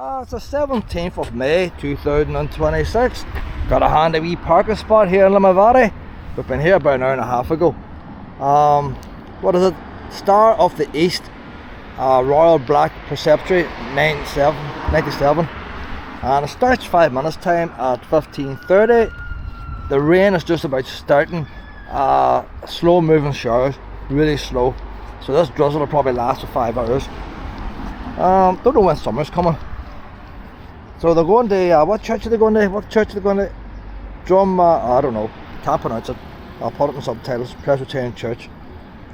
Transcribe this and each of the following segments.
It's the 17th of May 2026. Got a handy wee parking spot here in Limavady. We've been here about an hour and a half ago. What is it? Star of the East Royal Black Preceptory 97. And it starts 5 minutes time at 15:30. The rain is just about starting. Slow moving showers, really slow. So this drizzle will probably last for 5 hours. Don't know when summer's coming. So they're going to, what church are they going to? What church are they going to? I don't know, can't pronounce it. I'll put it in subtitles, Presbyterian Church.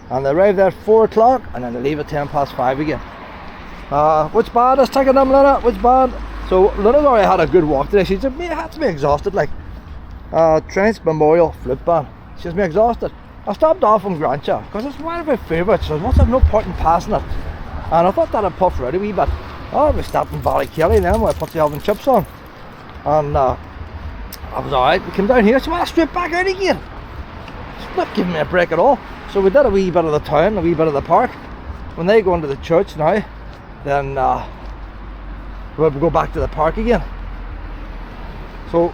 And they arrive there at 4 o'clock and then they leave at 5:10 again. Which band is taking them, Luna? Which band? So Luna's already had a good walk today. She said, me, I had to be exhausted, like. Trench Memorial Flute Band. She says, me exhausted. I stopped off in Grantcha because it's one of my favourites. So what's no point in passing it? And I thought that'd puff right a wee bit. Oh, we stopped in Ballykelly then where I put the oven chips on. And I was alright. We came down here, so I went straight back out again. It's not giving me a break at all. So we did a wee bit of the town, a wee bit of the park. When they go into the church now, then we'll go back to the park again. So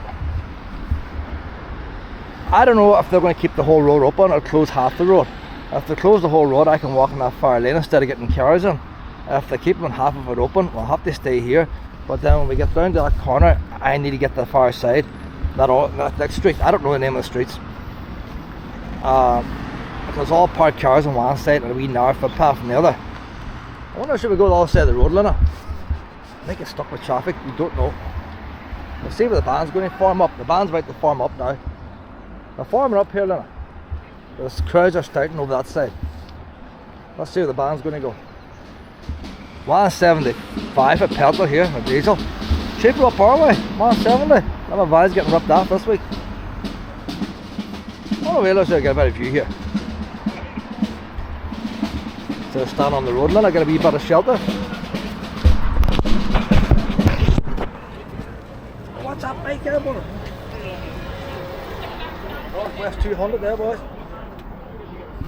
I don't know if they're going to keep the whole road open or close half the road. If they close the whole road, I can walk in that far lane instead of getting cars in. If they keep half of it open, we'll have to stay here. But then when we get down to that corner, I need to get to the far side. That street, I don't know the name of the streets. There's all parked cars on one side and a wee narrow footpath on the other. I wonder should we go to the other side of the road, Luna? I think it's stuck with traffic, we don't know. We'll see where the band's going to form up. The band's about to form up now. They're forming up here, Luna. The crowds are starting over that side. Let's see where the band's going to go. 175 at petrol here, a diesel. Cheaper up our way, 170. Limavady's getting ripped off this week. Oh, wait, let's get a better view here. So stand on the road, Luna, get a wee bit of shelter. What's that bike there, boy? Northwest 200 there, boys.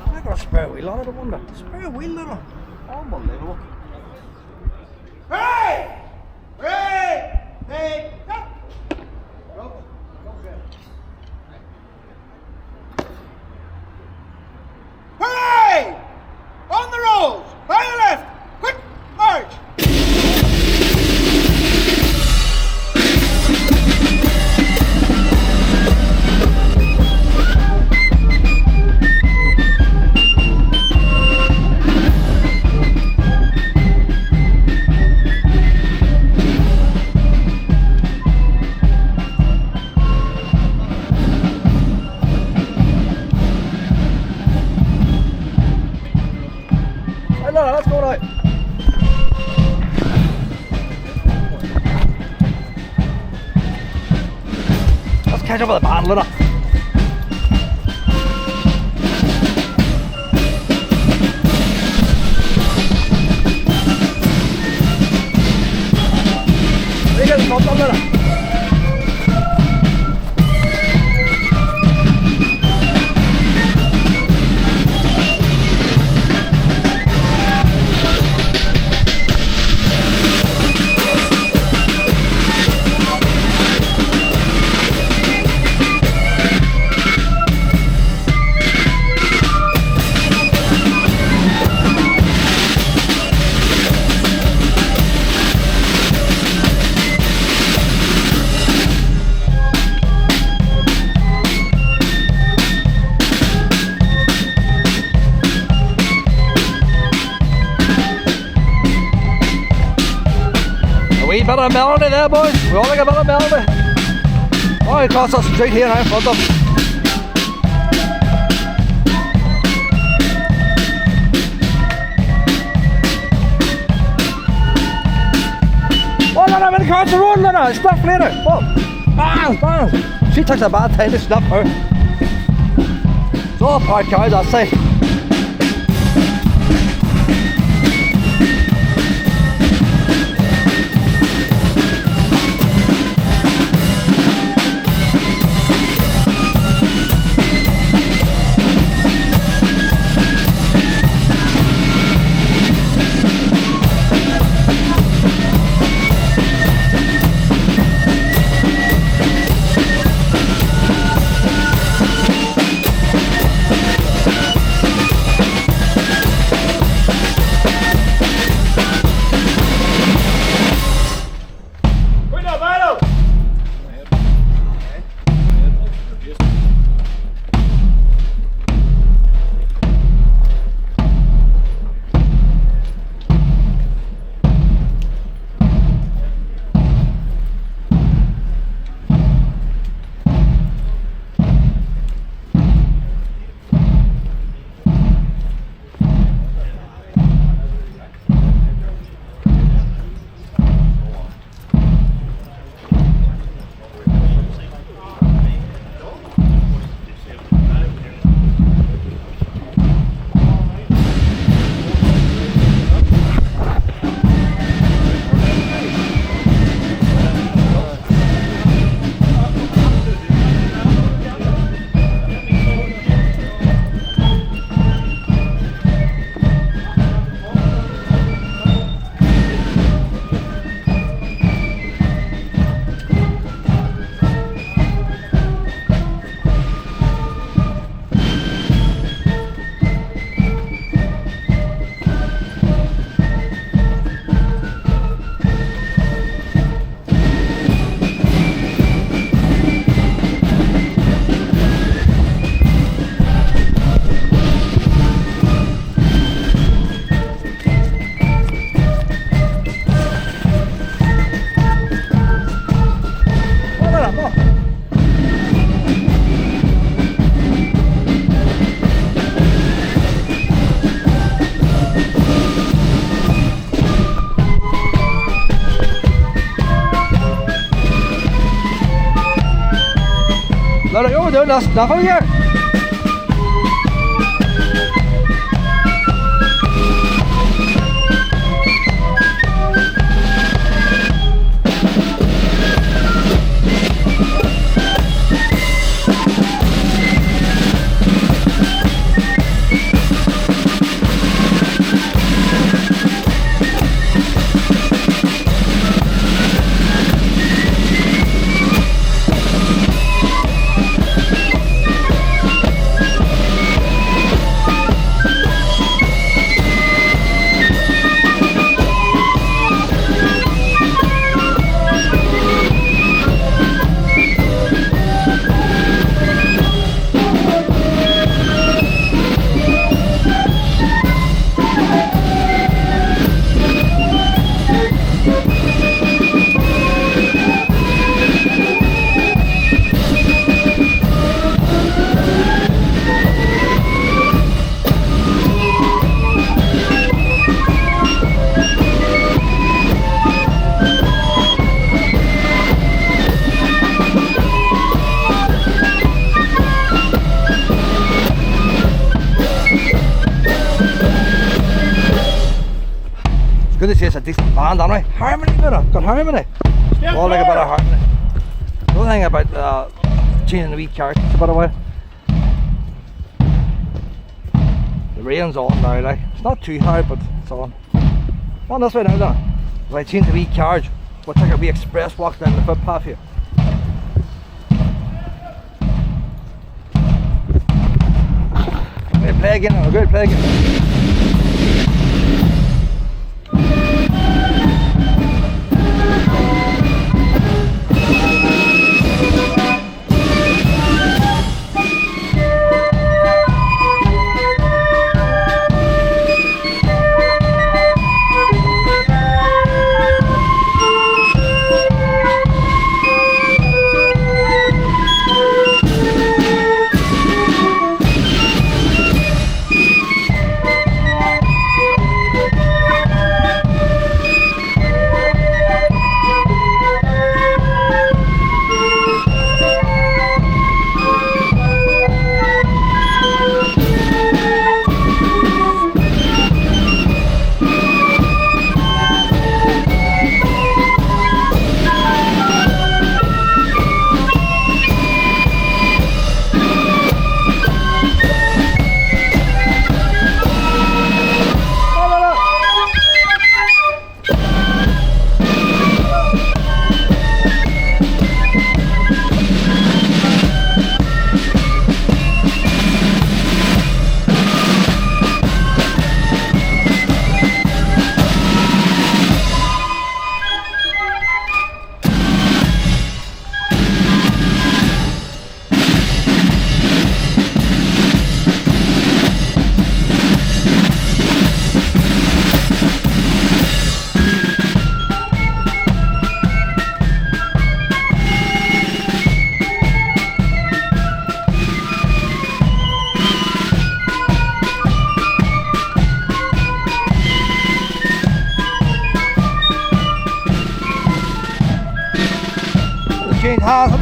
I got a spare wheel on it, I wonder. Spare wheel on it. Unbelievable. Hey! Hey! Hey! Hooray! On the road! By the left! Quick march! Let's go right. Let's catch up with the band, Luna. Are you getting caught up, Luna? Wee bit of melody there, boys. We all like a bit of melody. Oh, across the street here now in front of us. Oh, no, I'm in across the road, Luna. It's stuff later. Oh, bang. She takes a bad time to snap her. It's all parked cars, I'll say. doing this snuffle here? Good to see it's a decent band, aren't we? Harmony, got harmony. All like a bit of harmony. The only thing about changing the wee characters a bit away. The rain's on now, like. It's not too hard, but it's on. On this way now, then. If I change the wee carriage, we'll take a wee express walk down the footpath here. I'm going to play again, I'm going to play again.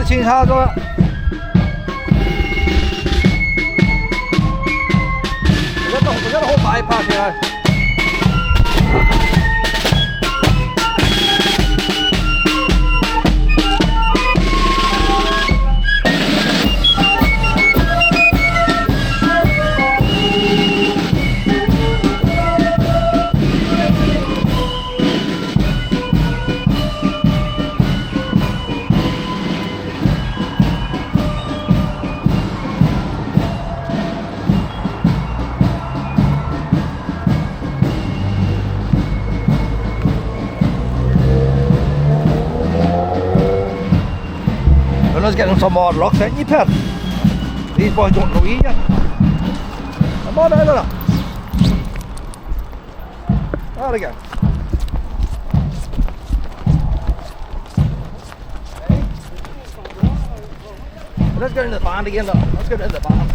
Change hands on it. We got a whole bypass here. Getting some more luck, ain't you, Pet? These boys don't know you yet. Come on, out of there. There we go. Let's go into the band again, though. Let's go into the band.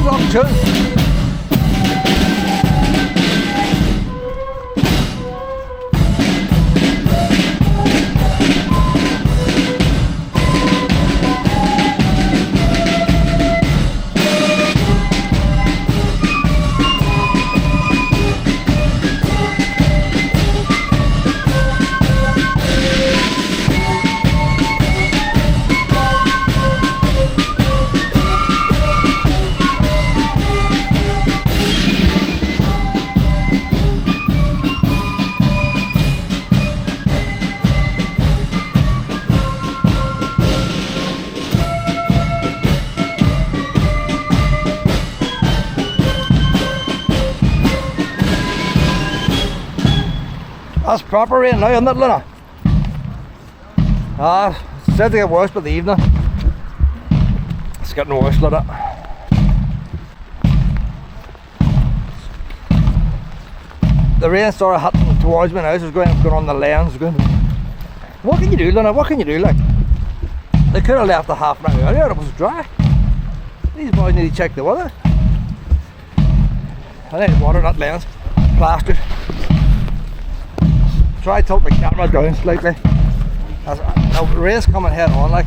rock tune. That's proper rain now, isn't it, Luna? It's said to get worse by the evening. It's getting worse, Luna. The rain started hitting towards me now, so it's going on the lens. What can you do, Luna? What can you do, like? They could have left a half an hour earlier, it was dry. These boys need to check the weather. I need to water that lens. Plastered. Try to tilt the camera down slightly. The rain's coming head on, like.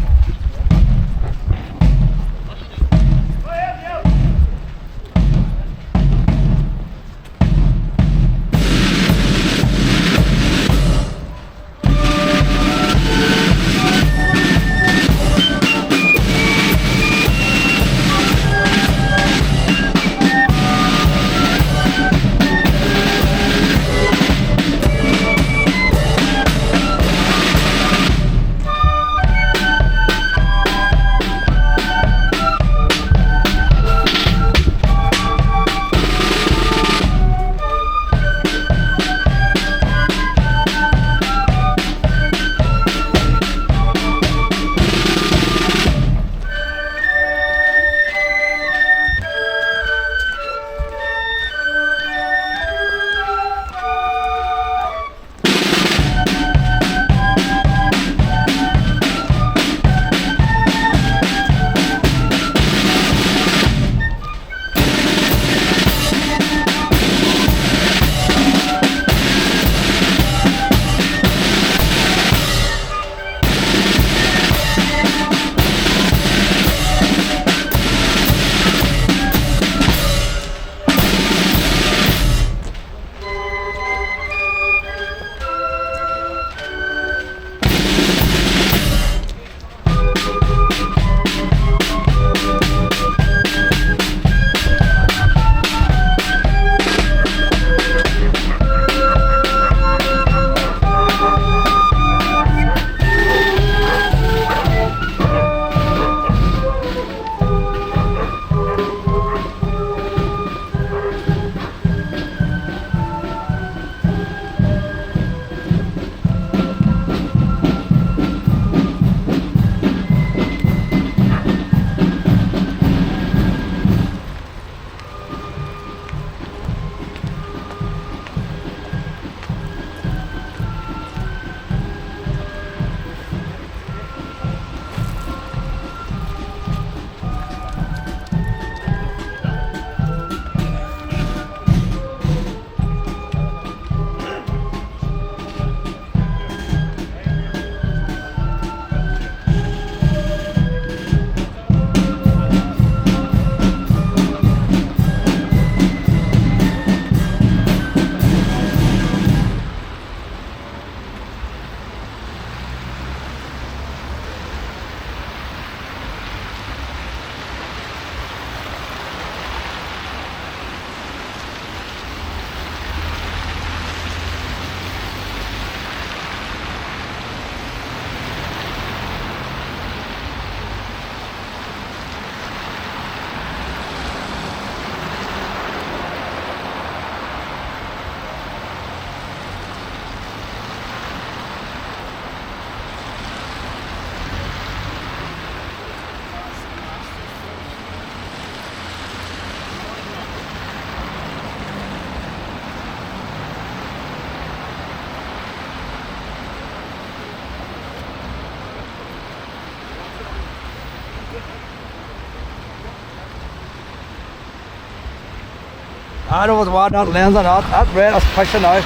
I don't know what that lens or not. That red is pushing out.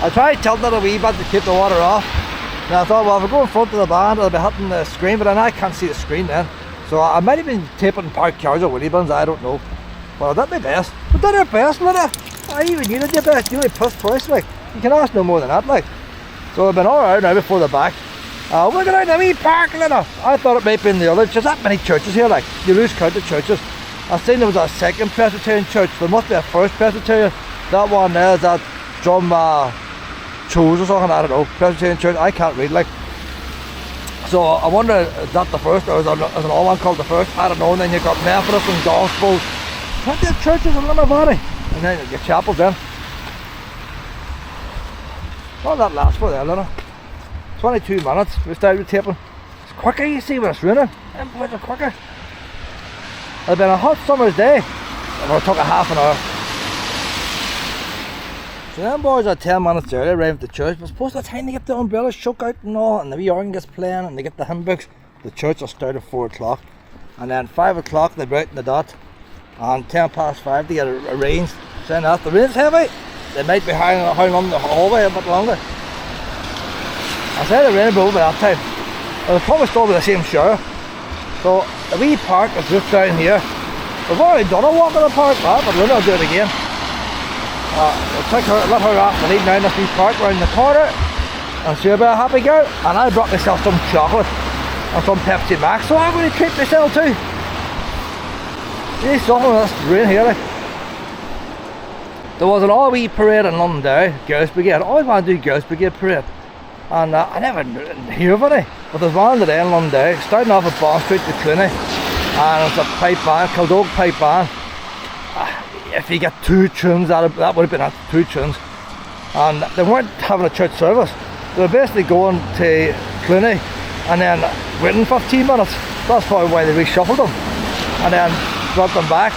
I tried tilting it a wee bit to keep the water off. And I thought, well, if I go in front of the band, I'll be hitting the screen, but then I can't see the screen then. So I might have been taping parked cars or willy bins, I don't know. But I did my best. I did our best, Lydia. I even you did your best. You only pushed twice, like. You can ask no more than that, like. So I've been alright now before the back. Look at that wee park, Lydia. I thought it might be in the other. There's that many churches here, like. You lose count of churches. I seen there was a second Presbyterian church. There must be a first Presbyterian. That one there is that Drumachose or something, I don't know. Presbyterian church, I can't read, like. So I wonder, is that the first, or is there another one called the first? I don't know. And then you've got Methodist and Gospel. Plenty of churches in Limavady. And then your chapels then. What that last for there, Lena? 22 minutes we started taping. It's quicker, you see, when it's raining. Them boys are quicker. It's been a hot summer's day. It took a half an hour. So them boys are 10 minutes early, arrived at the church. But suppose the time they get the umbrellas shook out and all, and the wee organ gets playing, and they get the hymn books. The church will start at 4 o'clock. And then 5 o'clock they're out in the dot. And 10 past 5 they get arranged. Saying that the rain's heavy, they might be hanging on the hallway a bit longer. I said the rain will be over that time. They'll probably still be the same shower. So the wee park is just down here. We've already done a walk in the park, but Luna will do it again. We'll let her off the lead down this wee park round the corner, and she'll be a happy girl. And I brought myself some chocolate and some Pepsi Max, so I'm going to treat myself too. See something of this rain here, like. There was an all-wee parade in London, Girls Brigade. I always want to do Girls Brigade parade. And I never hear of any. But there's one today in London, starting off at Bond Street to Cluny. And it's a pipe band, Kildog pipe band. If you get 2 tunes out of that, would have been at 2 tunes. And they weren't having a church service. They were basically going to Cluny and then waiting 15 minutes. That's probably why they reshuffled them. And then brought them back.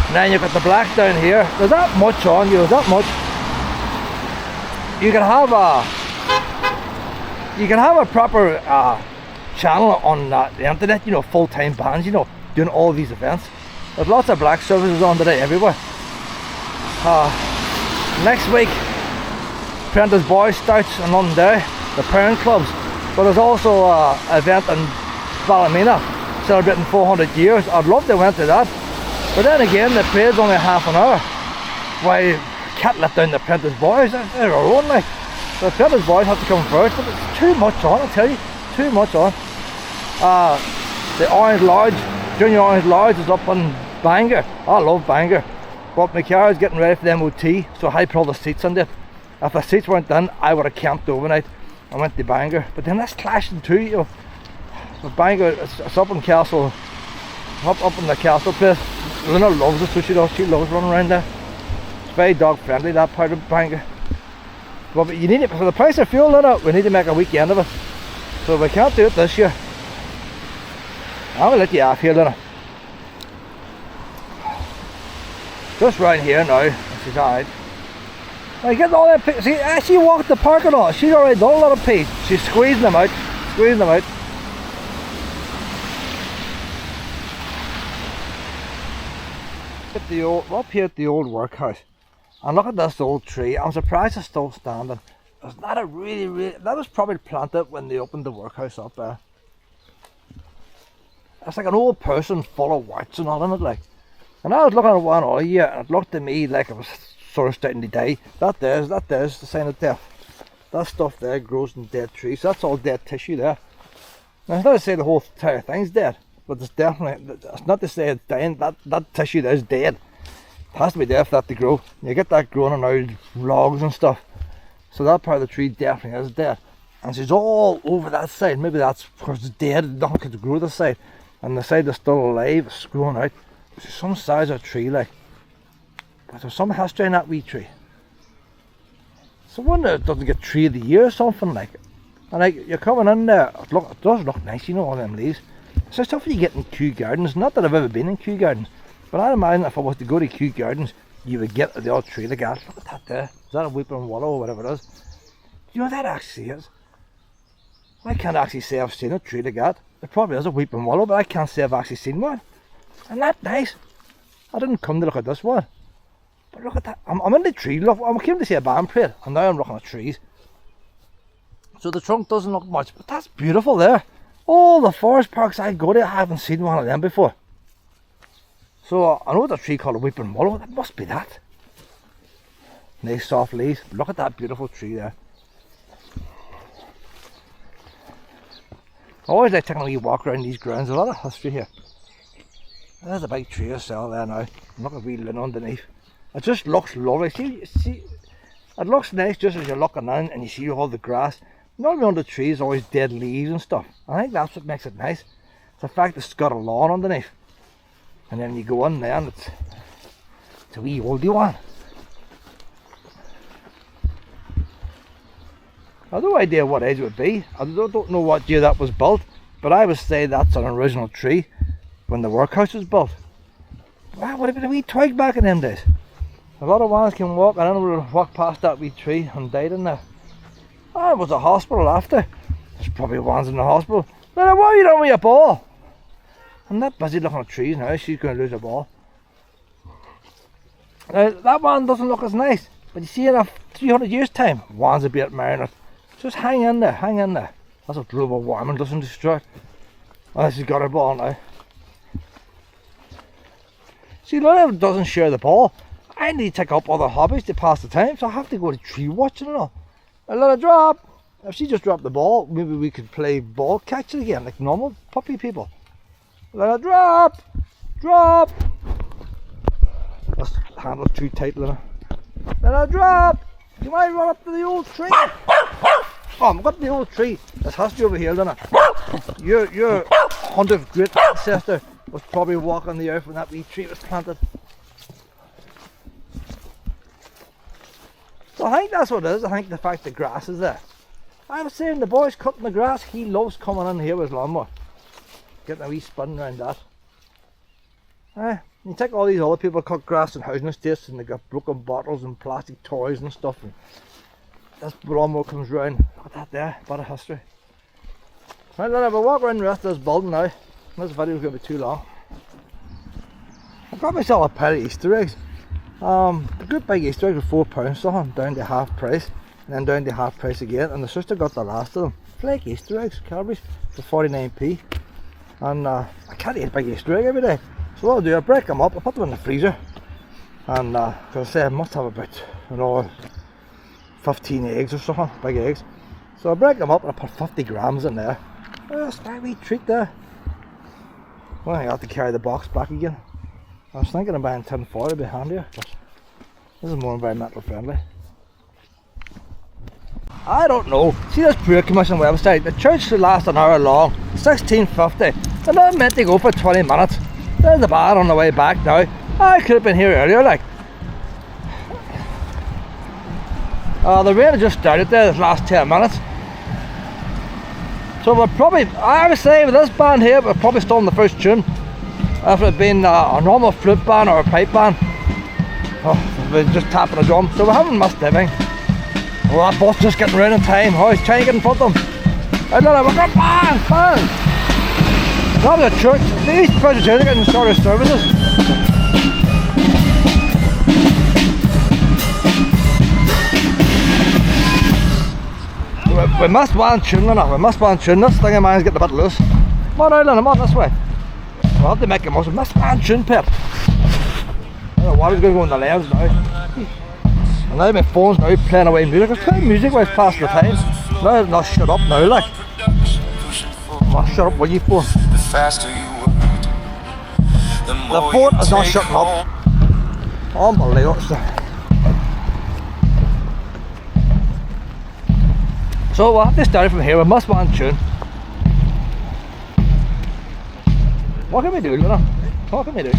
And then you've got the black down here. There's that much on you, that much. You can have a proper channel on the internet, you know, full-time bands, you know, doing all these events. There's lots of black services on today everywhere. Next week, Prentice Boys starts in London, the parent clubs. But there's also an event in Ballymena celebrating 400 years. I'd love to went to that. But then again, the parade's only half an hour. Why, can't let down the Prentice Boys, they're our own, like. The Prentice Boys have to come first, but it's too much on, I tell you, too much on. The Orange Lodge, Junior Orange Lodge is up in Bangor. I love Bangor. But my car is getting ready for the MOT, so I put all the seats in there. If the seats weren't done, I would have camped overnight and went to Bangor. But then that's clashing too, you know. But Bangor, it's up in Castle, up in the Castle place. Luna loves it, so she does. She loves running around there. It's very dog friendly, that part of Bangor. But you need it for the price of fuel, Luna. We need to make a weekend of it. So we can't do it this year. I'm gonna let you off here, Luna. Just round here now. She's alright. Now get all that pee. See, as she walked the parking lot, she's already done a lot of pee. She's squeezing them out. Squeezing them out. At the old, we're up here at the old workhouse, and look at this old tree. I'm surprised it's still standing. It's not a really, that was probably planted when they opened the workhouse up there. It's like an old person full of warts and all in it, like. And I was looking at one all year, and it looked to me like it was sort of starting to die. That there's the sign of death. That stuff there grows in dead trees. So that's all dead tissue there. Now it's not to say the whole entire thing's dead. But it's definitely, it's not to say it's dying, that tissue there is dead. It has to be there for that to grow. You get that growing on old logs and stuff. So that part of the tree definitely is dead. And she's all over that side. Maybe that's because it's dead, nothing could grow this side. And the side that's still alive is growing out. There's some size of a tree, like. But there's some history in that wee tree. So I wonder if it doesn't get tree of the year or something like it. And like, you're coming in there, it does look nice, you know, all them leaves. So stuff you get in Kew Gardens. Not that I've ever been in Kew Gardens, but I'd imagine if I was to go to Kew Gardens, you would get the odd tree like that. Look at that there. Is that a weeping willow or whatever it is? Do you know what that actually is? I can't actually say I've seen a tree like that. It probably is a weeping willow, but I can't say I've actually seen one. Isn't that nice? I didn't come to look at this one. But look at that. I'm in the tree. Look, I came to see a band play, and now I'm looking at trees. So the trunk doesn't look much, but that's beautiful there. All the forest parks I go to, I haven't seen one of them before. So I know the tree called a weeping willow. That must be that. Nice soft leaves. Look at that beautiful tree there. I always like taking a wee walk around these grounds. There's a lot of history here. There's a big tree as well there now. Look at a wee linn underneath. It just looks lovely. See, it looks nice just as you're looking in and you see all the grass. Normally under the trees always dead leaves and stuff. I think that's what makes it nice. It's the fact it's got a lawn underneath. And then you go in there and it's a wee oldie one. I have no idea what age it would be. I don't know what year that was built, but I would say that's an original tree when the workhouse was built. Wow, would have been a wee twig back in them days. A lot of ones can walk, and then we'll walk past that wee tree and died in there. Oh, it was a hospital after. There's probably ones in the hospital. But why are you doing with your ball? I'm not busy looking at trees now, she's going to lose her ball. Now, that one doesn't look as nice, but you see in a 300 years time, ones will be admiring it. Just hang in there, hang in there. That's what global warming doesn't destroy. Oh, she's got her ball now. See, a lot of it doesn't share the ball. I need to take up other hobbies to pass the time, so I have to go to tree watching and all. A let it drop. If she just dropped the ball, maybe we could play ball catch it again, like normal puppy people. Let it drop. Drop. This handle's too tight, Lena. Let it drop. You might run up to the old tree. Oh, I've got the old tree. There's history over here, Lena. Your 100th great ancestor was probably walking the earth when that wee tree was planted. So I think that's what it is. I think the fact the grass is there. I was saying the boy's cutting the grass. He loves coming in here with his lawnmower. Getting a wee spin around that. You take all these other people cut grass in housing estates and they got broken bottles and plastic toys and stuff. And this lawnmower comes round. Look at that there. Bit of history. Right, then we'll walk around the rest of this building now. This video is going to be too long. I got myself a pair of Easter eggs. The good big Easter eggs were £4 something, down to half price, and then down to half price again, and the sister got the last of them. Flake Easter eggs, Cadbury's, for 49p. And I can't eat a big Easter egg every day. So what I'll do, I'll break them up, I'll put them in the freezer. And cause I say I must have about 15 eggs or something, big eggs. So I'll break them up and I'll put 50 grams in there. That's a wee treat there. Well, I have to carry the box back again. I was thinking of buying tin foil, it'd be handier, but this is more environmental friendly. I don't know. See this prayer commission website? The church should last an hour long, 1650. They're not meant to go for 20 minutes. There's the bar on the way back now. I could have been here earlier, like. The rain just started there this last 10 minutes. So we're probably, I would say with this band here, we're probably still in the first tune. If it had been a normal flute band or a pipe band, we're just tapping a drum, so we haven't missed anything. Oh, that bus just getting round in time. Oh, he's trying to get in front of them. I don't know, we're going bang! That was a church. The East Presbyterian Church started services. We missed one tune, we missed one tune. This thing of mine's getting a bit loose. Come on out, Lena, come on this way. We'll have to make it most. We missed one tune, Pip. I don't know what is going to go in the lens now. And now my phone's now playing away music. I was playing music while it's past the time. Now it's not shut up now, like. Well, shut up, will you phone? The phone is not shutting up. Unbelievable. So we'll have to start from here. We must one tune. What can we do, Luna? What can we do?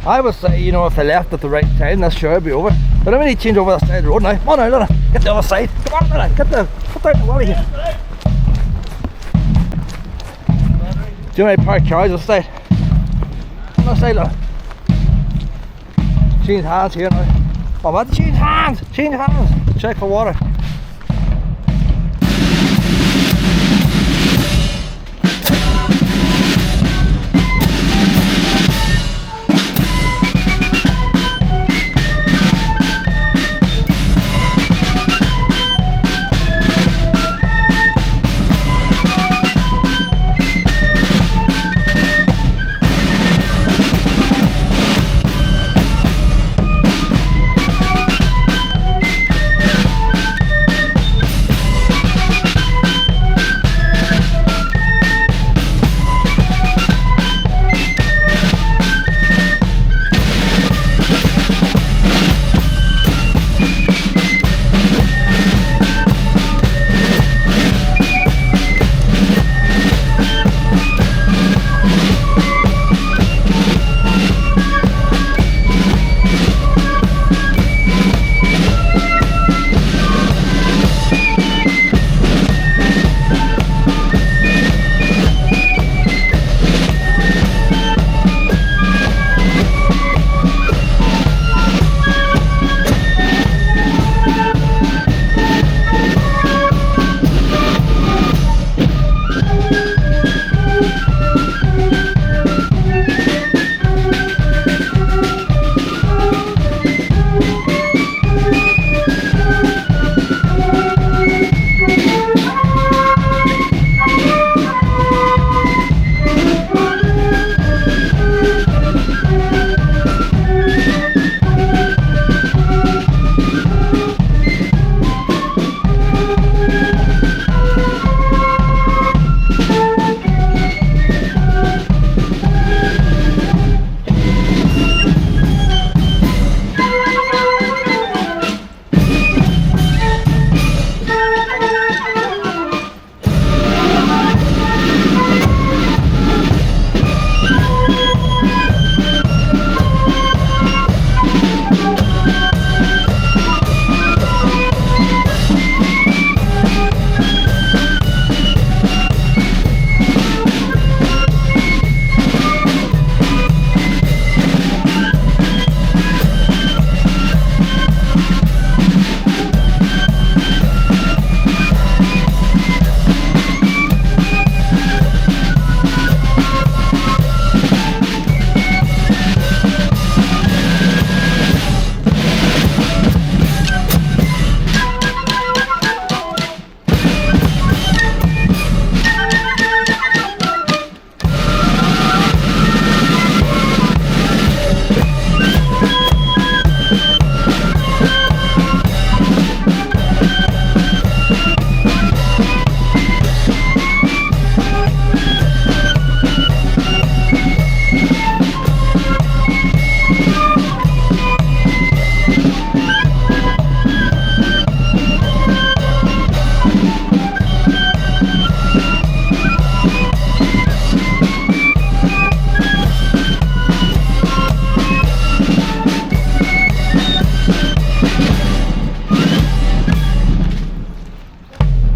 I would say, you know, if they left at the right time, this sure would be over. But I'm going to change over the side of the road now. Come on now, Luna. Get the other side. Come on, Luna. Get down the wall here. Do you want to park cars this side? On this side, Luna. Change hands here now. Oh, what? Change hands! Change hands! Check for water.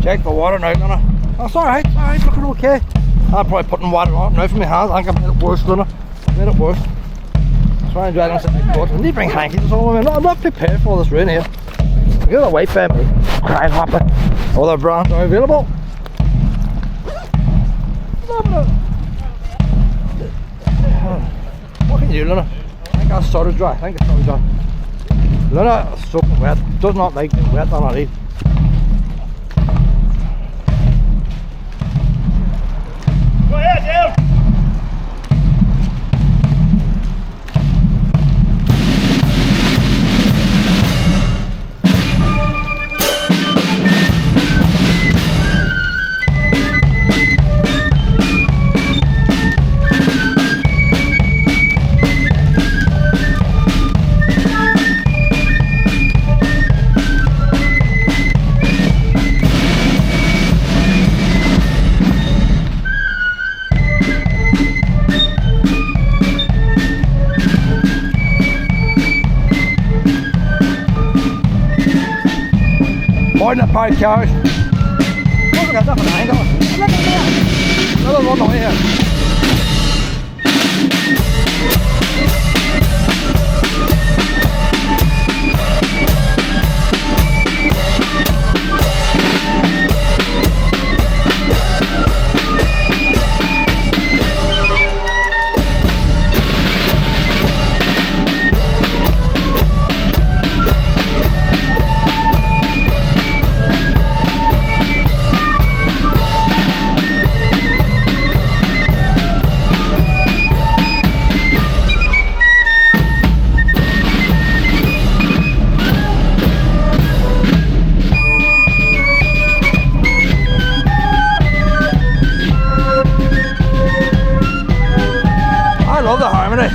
Check for water now, Luna. That's alright, looking okay. I'm probably putting water on now from my hands. I think I made it worse, Luna. Made it worse. Try and dry down some big water. I need to bring hankies or something. I'm not prepared for all this rain here. Look at the white family. Crying happy. Other brands are available. What can you do, Luna? I think I started dry. Luna is soaking wet. Does not like being wet on her heat. Go ahead, Dale. avoiding the parked cars. Oh, we got nothing behind us. Look at there. Another one away here. I love the harmony.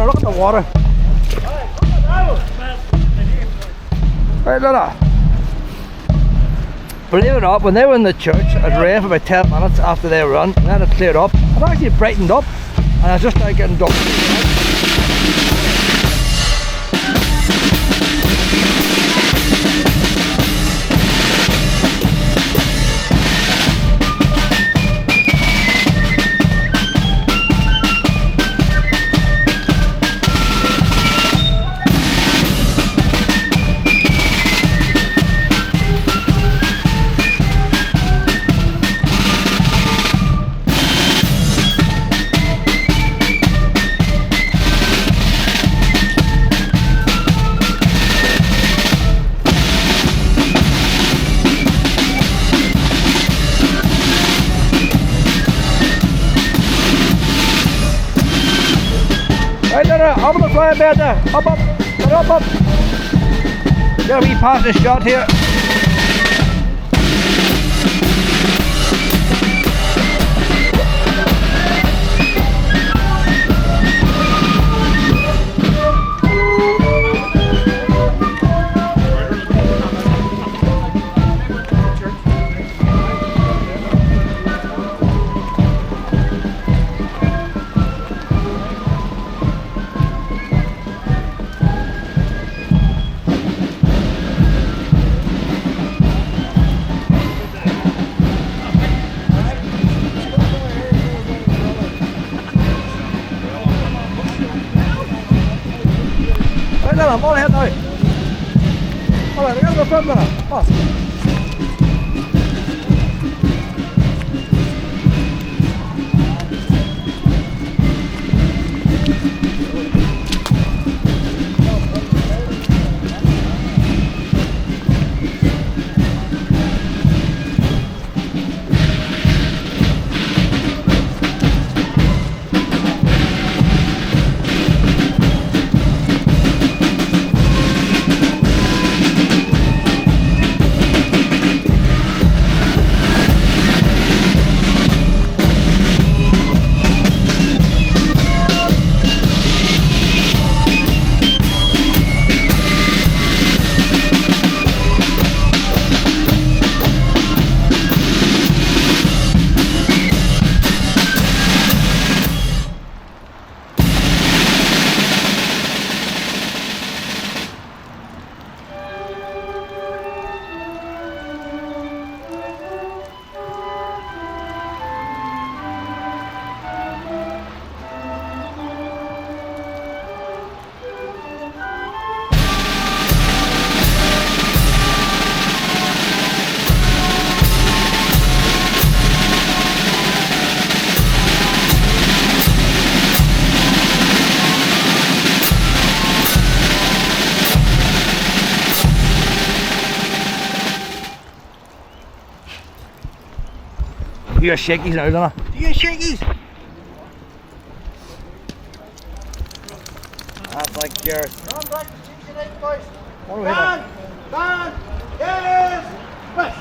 Look at the water. Right, look. Believe it or not, when they were in the church, it rained for about 10 minutes after they run, and then it cleared up. It actually brightened up, and I was just now getting dumped. Up on the fly bed there, up, up. Get a wee partner shot here. I'm all ahead now. Alright, I gotta go further now. Pass. Do your shakies now, don't I? Do your shakies! That's like yours. Come back to the night, boys. Stand! Stand! Yes! Push!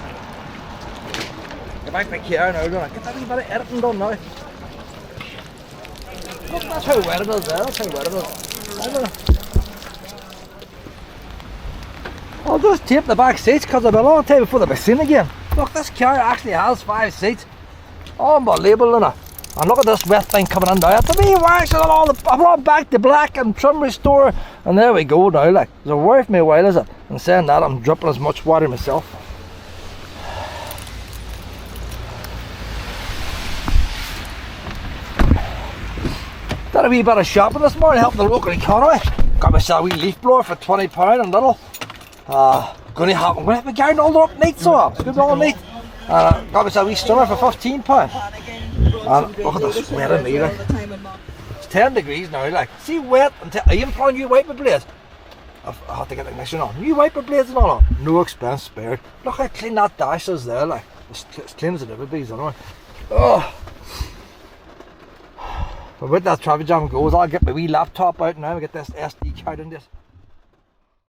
Get back my car now, don't I? Get that wee bit of editing done now. Look, that's how wet it is there. That's how wet it is. I'll just tape the back seats because it'll be a long time before they'll be seen again. Look, this car actually has 5 seats. Unbelievable, isn't it? And look at this wet thing coming in now. It's a wee wax and all. I brought back the black and trim restore, and there we go now. Like, it's worth me a while, is it? And saying that, I'm dripping as much water myself. Did a wee bit of shopping this morning, helping the local economy. Got myself a wee leaf blower for £20 and little. I'm going to have my garden all up neat, so it's going to be all neat. Got myself a wee stunner for £15. And look at this wet in me, like. It's 10 degrees now, like. See, wet. Are you even planning new wiper blades? I have to get the ignition on. New wiper blades and all that. No expense spared. Look how clean that dash is there, like. It's clean as it ever be, anyway. Oh. But with that traffic jam goes, I'll get my wee laptop out now and get this SD card in this.